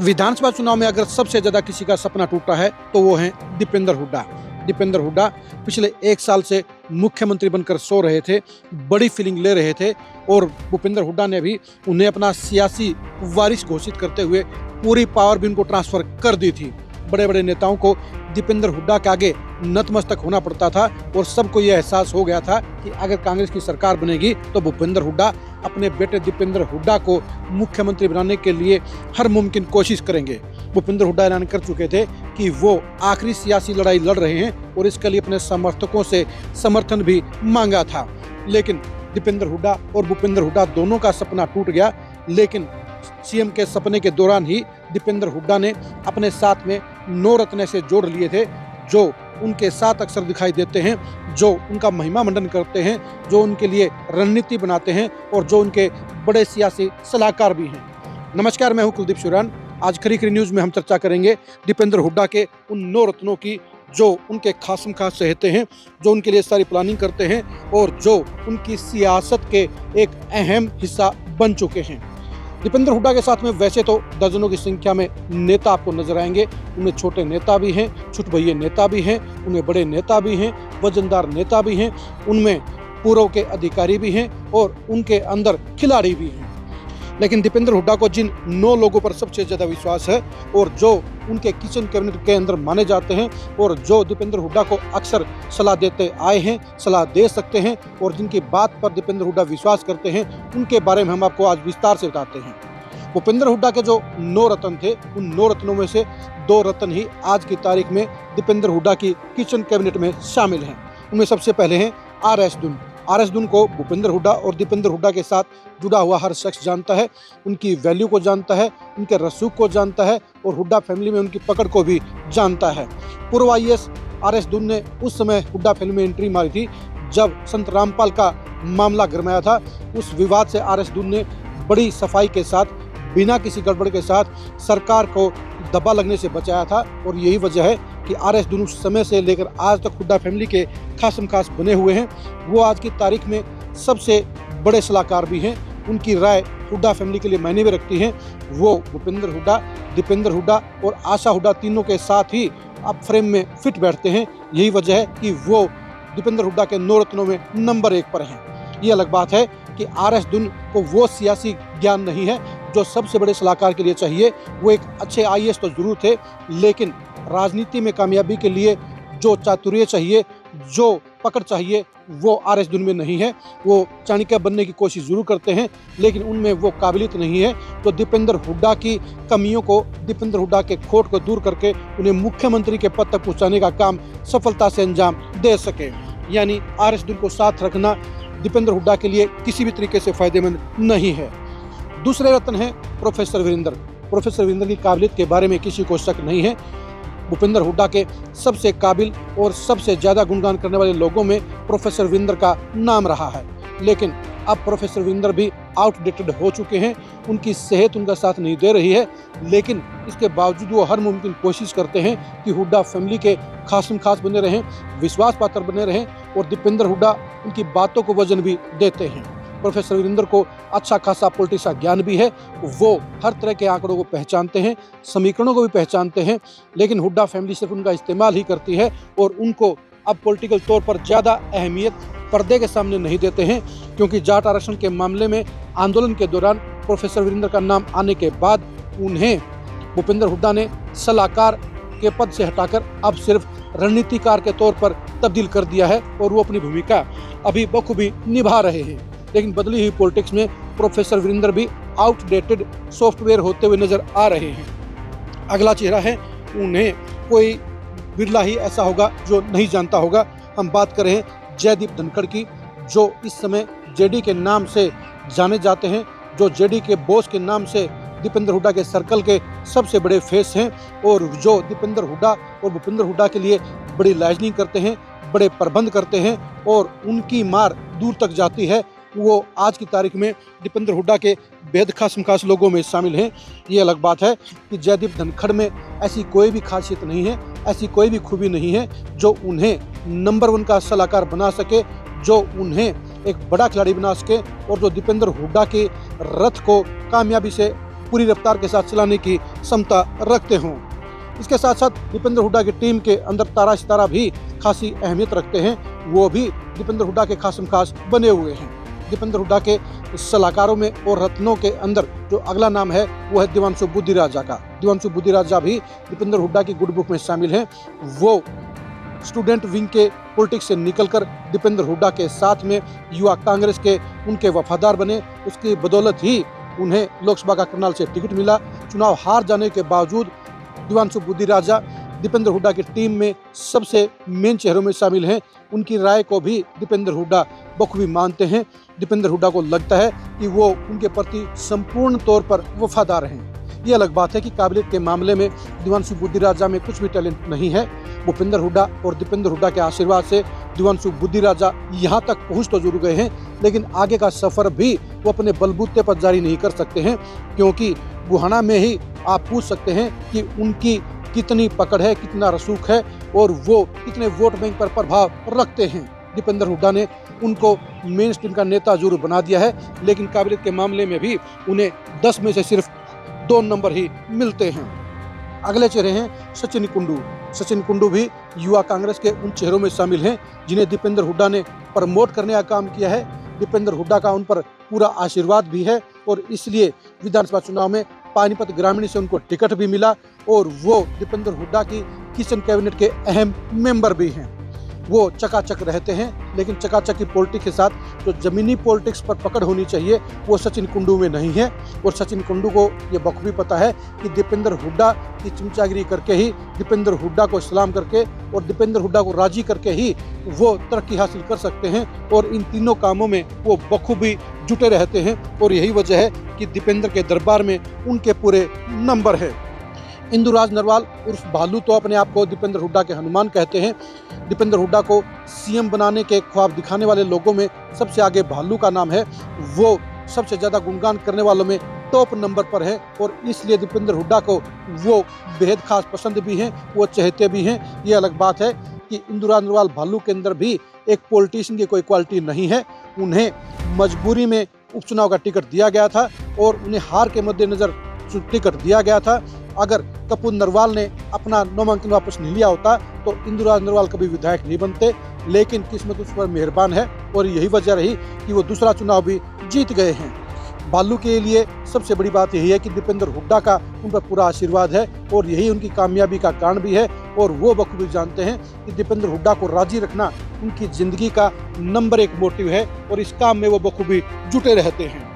विधानसभा चुनाव में अगर सबसे ज्यादा किसी का सपना टूटा है तो वो है दीपेंद्र हुड्डा। दीपेंद्र हुड्डा पिछले 1 साल से मुख्यमंत्री बनकर सो रहे थे, बड़ी फीलिंग ले रहे थे और भूपेंद्र हुड्डा ने भी उन्हें अपना सियासी वारिस घोषित करते हुए पूरी पावर भी उनको ट्रांसफर कर दी थी। बड़े बड़े नेताओं को दीपेंद्र हुड्डा के आगे नतमस्तक होना पड़ता था और सबको यह एहसास हो गया था कि अगर कांग्रेस की सरकार बनेगी तो भूपेंद्र हुड्डा अपने बेटे दीपेंद्र हुड्डा को मुख्यमंत्री बनाने के लिए हर मुमकिन कोशिश करेंगे। भूपेंद्र हुड्डा ऐलान कर चुके थे कि वो आखिरी सियासी लड़ाई लड़ रहे हैं और इसके लिए अपने समर्थकों से समर्थन भी मांगा था। लेकिन दीपेंद्र हुड्डा और भूपेंद्र हुड्डा दोनों का सपना टूट गया। लेकिन सीएम के सपने के दौरान ही दीपेंद्र हुड्डा ने अपने साथ में 9 रत्न से जोड़ लिए थे, जो उनके साथ अक्सर दिखाई देते हैं, जो उनका महिमा मंडन करते हैं, जो उनके लिए रणनीति बनाते हैं और जो उनके बड़े सियासी सलाहकार भी हैं। नमस्कार, मैं हूं कुलदीप शिवरान। आज खरी खरी न्यूज़ में हम चर्चा करेंगे दीपेंद्र हुड्डा के उन 9 रत्नों की जो उनके खासम खास चहेते हैं, जो उनके लिए सारी प्लानिंग करते हैं और जो उनकी सियासत के एक अहम हिस्सा बन चुके हैं। दीपेंद्र हुड्डा के साथ में वैसे तो दर्जनों की संख्या में नेता आपको नजर आएंगे। उनमें छोटे नेता भी हैं, छुटभइये नेता भी हैं, उनमें बड़े नेता भी हैं, वजनदार नेता भी हैं, उनमें पूर्व के अधिकारी भी हैं और उनके अंदर खिलाड़ी भी हैं। लेकिन दीपेंद्र हुड्डा को जिन 9 लोगों पर सबसे ज़्यादा विश्वास है और जो उनके किचन कैबिनेट के अंदर माने जाते हैं और जो दीपेंद्र हुड्डा को अक्सर सलाह देते आए हैं, सलाह दे सकते हैं और जिनकी बात पर दीपेंद्र हुड्डा विश्वास करते हैं, उनके बारे में हम आपको आज विस्तार से बताते हैं। भूपेंद्र हुड्डा के जो 9 रत्न थे, उन 9 रत्नों में से 2 रत्न ही आज की तारीख में दीपेंद्र हुड्डा की किचन कैबिनेट में शामिल हैं। उनमें सबसे पहले हैं आर.एस. दुन। आर.एस. दुन को भूपेंद्र हुड्डा और दीपेंद्र हुड्डा के साथ जुड़ा हुआ हर शख्स जानता है, उनकी वैल्यू को जानता है, उनके रसूख को जानता है और हुड्डा फैमिली में उनकी पकड़ को भी जानता है। पूर्व आईएएस आर.एस. दुन ने उस समय हुड्डा फैमिली में एंट्री मारी थी जब संत रामपाल का मामला गरमाया था। उस विवाद से आर.एस. दुन ने बड़ी सफाई के साथ, बिना किसी गड़बड़ के साथ सरकार को दबा लगने से बचाया था और यही वजह है कि आर.एस. दुन उस समय से लेकर आज तक हुड्डा फैमिली के खासम खास बने हुए हैं। वो आज की तारीख में सबसे बड़े सलाहकार भी हैं। उनकी राय हुड्डा फैमिली के लिए मायने में रखती है। वो भूपेंद्र हुड्डा, दीपेंद्र हुड्डा और आशा हुड्डा तीनों के साथ ही अब फ्रेम में फिट बैठते हैं। यही वजह है कि वो दीपेंद्र हुड्डा के 9 रत्नों में नंबर 1 पर हैं। ये अलग बात है कि आर.एस. दुन को वो सियासी ज्ञान नहीं है जो सबसे बड़े सलाहकार के लिए चाहिए। वो एक अच्छे आईएएस तो जरूर थे, लेकिन राजनीति में कामयाबी के लिए जो चातुर्य चाहिए, जो पकड़ चाहिए, वो आर.एस. दुन में नहीं है। वो चाणक्य बनने की कोशिश जरूर करते हैं, लेकिन उनमें वो काबिलियत नहीं है तो दीपेंद्र हुड्डा की कमियों को, दीपेंद्र हुड्डा के खोट को दूर करके उन्हें मुख्यमंत्री के पद तक पहुंचाने का काम सफलता से अंजाम दे सके। यानी आर.एस. दुन को साथ रखना दीपेंद्र हुड्डा के लिए किसी भी तरीके से फायदेमंद नहीं है। दूसरे रत्न है प्रोफेसर वीरेंद्र। प्रोफेसर वीरेंद्र की काबिलियत के बारे में किसी को शक नहीं है। भूपेंद्र हुड्डा के सबसे काबिल और सबसे ज़्यादा गुणगान करने वाले लोगों में प्रोफेसर वीरेंद्र का नाम रहा है। लेकिन अब प्रोफेसर वीरेंद्र भी आउटडेटेड हो चुके हैं। उनकी सेहत उनका साथ नहीं दे रही है, लेकिन इसके बावजूद वो हर मुमकिन कोशिश करते हैं कि हुड्डा फैमिली के खासम खास बने रहें, विश्वास पात्र बने रहें और दीपेंद्र हुड्डा उनकी बातों को वजन भी देते हैं। प्रोफेसर वीरेंद्र को अच्छा खासा पॉलिटिक्स का ज्ञान भी है। वो हर तरह के आंकड़ों को पहचानते हैं, समीकरणों को भी पहचानते हैं, लेकिन हुड्डा फैमिली सिर्फ उनका इस्तेमाल ही करती है और उनको अब पॉलिटिकल तौर पर ज़्यादा अहमियत पर्दे के सामने नहीं देते हैं। क्योंकि जाट आरक्षण के मामले में आंदोलन के दौरान प्रोफेसर वीरेंद्र का नाम आने के बाद उन्हें भूपेंद्र हुड्डा ने सलाहकार के पद से हटाकर अब सिर्फ रणनीतिकार के तौर पर तब्दील कर दिया है और वो अपनी भूमिका अभी बखूबी निभा रहे हैं। लेकिन बदली हुई पॉलिटिक्स में प्रोफेसर वीरेंद्र भी आउटडेटेड सॉफ्टवेयर होते हुए नजर आ रहे हैं। अगला चेहरा है, उन्हें कोई बिरला ही ऐसा होगा जो नहीं जानता होगा। हम बात कर रहे हैं जयदीप धनखड़ की, जो इस समय जेडी के नाम से जाने जाते हैं, जो जेडी के बॉस के नाम से दीपेंद्र हुड्डा के सर्कल के सबसे बड़े फेस हैं और जो दीपेंद्र हुड्डा और भूपेंद्र हुड्डा के लिए बड़ी लाइजनिंग करते हैं, बड़े प्रबंध करते हैं और उनकी मार दूर तक जाती है। वो आज की तारीख में दीपेंद्र हुड्डा के बेहद खासम खास लोगों में शामिल हैं। ये अलग बात है कि जयदीप धनखड़ में ऐसी कोई भी खासियत नहीं है, ऐसी कोई भी खूबी नहीं है जो उन्हें नंबर 1 का सलाहकार बना सके, जो उन्हें एक बड़ा खिलाड़ी बना सके और जो दीपेंद्र हुड्डा के रथ को कामयाबी से पूरी रफ्तार के साथ चलाने की क्षमता रखते हों। इसके साथ साथ दीपेंद्र हुड्डा की टीम के अंदर तारा सितारा भी खासी अहमियत रखते हैं, वो भी दीपेंद्र हुड्डा के खासम खास बने हुए हैं। दीपेंद्र हुड्डा के सलाहकारों में और रत्नों के अंदर जो अगला नाम है वो है दिवांशु बुद्धिराजा का। दिवांशु बुद्धिराजा भी दीपेंद्र हुड्डा की गुड बुक में शामिल हैं। वो स्टूडेंट विंग के पॉलिटिक्स से निकलकर दीपेंद्र हुड्डा के साथ में युवा कांग्रेस के उनके वफादार बने। उसकी बदौलत ही उन्हें लोकसभा का करनाल से टिकट मिला। चुनाव हार जाने के बावजूद दिवांशु बुद्धिराजा दीपेंद्र हुड्डा की टीम में सबसे मेन चेहरों में शामिल हैं। उनकी राय को भी दीपेंद्र हुड्डा बखूबी मानते हैं। दीपेंद्र हुड्डा को लगता है कि वो उनके प्रति संपूर्ण तौर पर वफादार हैं। ये अलग बात है कि काबिलियत के मामले में दिवांशु बुद्धिराजा में कुछ भी टैलेंट नहीं है। भूपेंद्र हुड्डा और दीपेंद्र हुड्डा के आशीर्वाद से दिवांशु बुद्धिराजा यहाँ तक पहुँच तो जरूर गए हैं, लेकिन आगे का सफर भी वो अपने बलबूते पर जारी नहीं कर सकते हैं, क्योंकि बुहाना में ही आप पूछ सकते हैं कि उनकी कितनी पकड़ है, कितना रसूख है और वो कितने वोट बैंक पर प्रभाव रखते हैं। दीपेंद्र हुड्डा ने उनको मेन स्ट्रीम का नेता जरूर बना दिया है, लेकिन काबिलियत के मामले में भी उन्हें 10 में से सिर्फ 2 नंबर ही मिलते हैं। अगले चेहरे हैं सचिन कुंडू। सचिन कुंडू भी युवा कांग्रेस के उन चेहरों में शामिल हैं जिन्हें दीपेंद्र हुड्डा ने प्रमोट करने का काम किया है। दीपेंद्र हुड्डा का उन पर पूरा आशीर्वाद भी है और इसलिए विधानसभा चुनाव में पानीपत ग्रामीण से उनको टिकट भी मिला और वो दीपेंद्र हुड्डा की किचन कैबिनेट के अहम मेंबर भी हैं। वो चकाचक रहते हैं, लेकिन चकाचक की पॉलिटिक्स के साथ जो जमीनी पॉलिटिक्स पर पकड़ होनी चाहिए वो सचिन कुंडू में नहीं है। और सचिन कुंडू को ये बखूबी पता है कि दीपेंद्र हुड्डा की चमचागिरी करके ही, दीपेंद्र हुड्डा को सलाम करके और दीपेंद्र हुड्डा को राजी करके ही वो तरक्की हासिल कर सकते हैं। और इन तीनों कामों में वो बखूबी जुटे रहते हैं और यही वजह है कि दीपेंद्र के दरबार में उनके पूरे नंबर है। इंदुराज नरवाल उर्फ भालू तो अपने आप को दीपेंद्र हुड्डा के हनुमान कहते हैं। दीपेंद्र हुड्डा को सीएम बनाने के ख्वाब दिखाने वाले लोगों में सबसे आगे भालू का नाम है। वो सबसे ज़्यादा गुणगान करने वालों में टॉप नंबर पर है और इसलिए दीपेंद्र हुड्डा को वो बेहद खास पसंद भी हैं, वो चाहते भी हैं। ये अलग बात है कि इंदुराज नरवाल भालू के अंदर भी एक पॉलिटिशियन की कोई क्वालिटी नहीं है। उन्हें मजबूरी में उपचुनाव का टिकट दिया गया था और उन्हें हार के मद्देनजर टिकट दिया गया था। अगर कपूर नरवाल ने अपना नामांकन वापस नहीं लिया होता तो इंदुराज नरवाल कभी विधायक नहीं बनते, लेकिन किस्मत उस पर मेहरबान है और यही वजह रही कि वो दूसरा चुनाव भी जीत गए हैं। भालू के लिए सबसे बड़ी बात यही है कि दीपेंद्र हुड्डा का उन पर पूरा आशीर्वाद है और यही उनकी कामयाबी का कारण भी है। और वो बखूबी जानते हैं कि दीपेंद्र हुड्डा को राजी रखना उनकी जिंदगी का नंबर 1 मोटिव है और इस काम में वो बखूबी जुटे रहते हैं।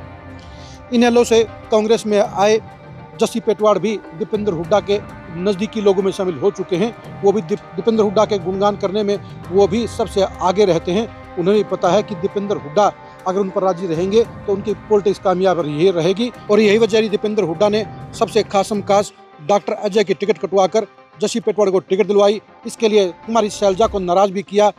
इनेलो से कांग्रेस में आए जसी पेटवाड़ भी दीपेंद्र हुड्डा के नज़दीकी लोगों में शामिल हो चुके हैं। वो भी दीपेंद्र हुड्डा के गुणगान करने में वो भी सबसे आगे रहते हैं। उन्हें पता है कि दीपेंद्र हुड्डा अगर उन पर राजी रहेंगे तो उनकी पॉलिटिक्स कामयाब ये रहेगी और यही वजह दीपेंद्र हुड्डा ने सबसे खासम खास डॉक्टर अजय की टिकट कटवाकर जसी पेटवाड़ को टिकट दिलवाई। इसके लिए कुमारी शैलजा को नाराज भी किया।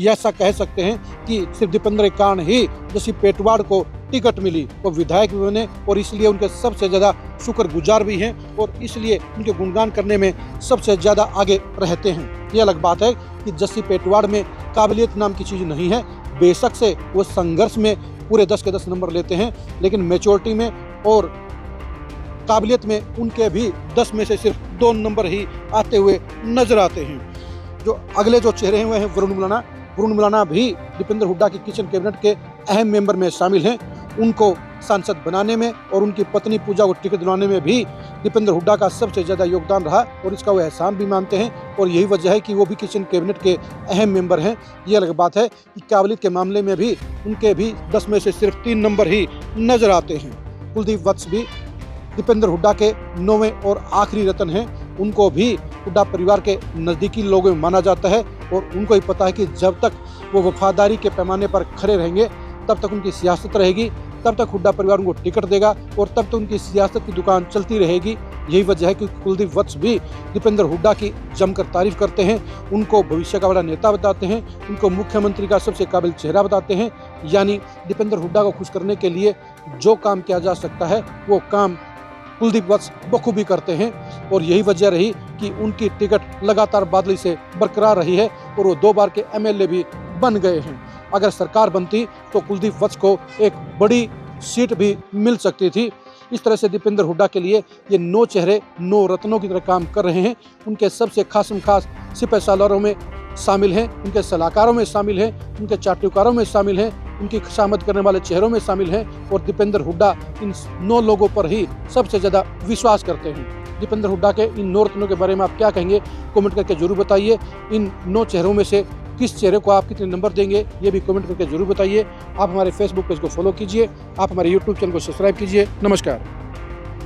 ऐसा कह सकते हैं कि सिर्फ दीपेंद्र के कारण ही जसी पेटवाड़ को टिकट मिली, वो विधायक भी बने और इसलिए उनके सबसे ज़्यादा शुक्रगुजार भी हैं और इसलिए उनके गुणगान करने में सबसे ज़्यादा आगे रहते हैं। ये अलग बात है कि जसी पेटवाड़ में काबिलियत नाम की चीज़ नहीं है। बेशक से वो संघर्ष में पूरे 10 के 10 नंबर लेते हैं, लेकिन मैच्योरिटी में और काबिलियत में उनके भी 10 में से सिर्फ 2 नंबर ही आते हुए नजर आते हैं। जो अगले जो चेहरे हैं वह हैं वरुण मुलाना। वरुण मुलाना भी दीपेंद्र हुड्डा की किचन कैबिनेट के अहम मेंबर में शामिल हैं। उनको सांसद बनाने में और उनकी पत्नी पूजा को टिकट दिलाने में भी दीपेंद्र हुड्डा का सबसे ज़्यादा योगदान रहा और इसका वो एहसान भी मानते हैं और यही वजह है कि वो भी किचन कैबिनेट के अहम मेंबर हैं। ये अलग बात है कि काबिलियत के मामले में भी उनके भी 10 में से सिर्फ 3 नंबर ही नजर आते हैं। कुलदीप वत्स भी दीपेंद्र हुड्डा के 9वें और आखिरी रत्न हैं। उनको भी हुड्डा परिवार के नज़दीकी लोगों में माना जाता है और उनको ही पता है कि जब तक वो वफादारी के पैमाने पर खड़े रहेंगे तब तक उनकी सियासत रहेगी, तब तक हुड्डा परिवार उनको टिकट देगा और तब तक उनकी सियासत की दुकान चलती रहेगी। यही वजह है कि कुलदीप वत्स भी दीपेंद्र हुड्डा की जमकर तारीफ करते हैं, उनको भविष्य का बड़ा नेता बताते हैं, उनको मुख्यमंत्री का सबसे काबिल चेहरा बताते हैं। यानी दीपेंद्र हुड्डा को खुश करने के लिए जो काम किया जा सकता है वो काम कुलदीप वत्स बखूबी करते हैं और यही वजह रही कि उनकी टिकट लगातार बादली से बरकरार रही है और वो 2 बार के MLA भी बन गए हैं। अगर सरकार बनती तो कुलदीप वत्स को एक बड़ी सीट भी मिल सकती थी। इस तरह से दीपेंद्र हुड्डा के लिए ये 9 चेहरे 9 रत्नों की तरह काम कर रहे हैं। उनके सबसे खासम खास सिपह सालारों में शामिल हैं, उनके सलाहकारों में शामिल हैं, उनके चाटुकारों में शामिल हैं, उनकी खुशामद करने वाले चेहरों में शामिल हैं और दीपेंद्र हुड्डा इन 9 लोगों पर ही सबसे ज़्यादा विश्वास करते हैं। दीपेंद्र हुड्डा के इन 9 रत्नों के बारे में आप क्या कहेंगे, कमेंट करके जरूर बताइए। इन 9 चेहरों में से किस चेहरे को आप कितने नंबर देंगे, ये भी कमेंट करके जरूर बताइए। आप हमारे फेसबुक पेज को फॉलो कीजिए, आप हमारे यूट्यूब चैनल को सब्सक्राइब कीजिए। नमस्कार।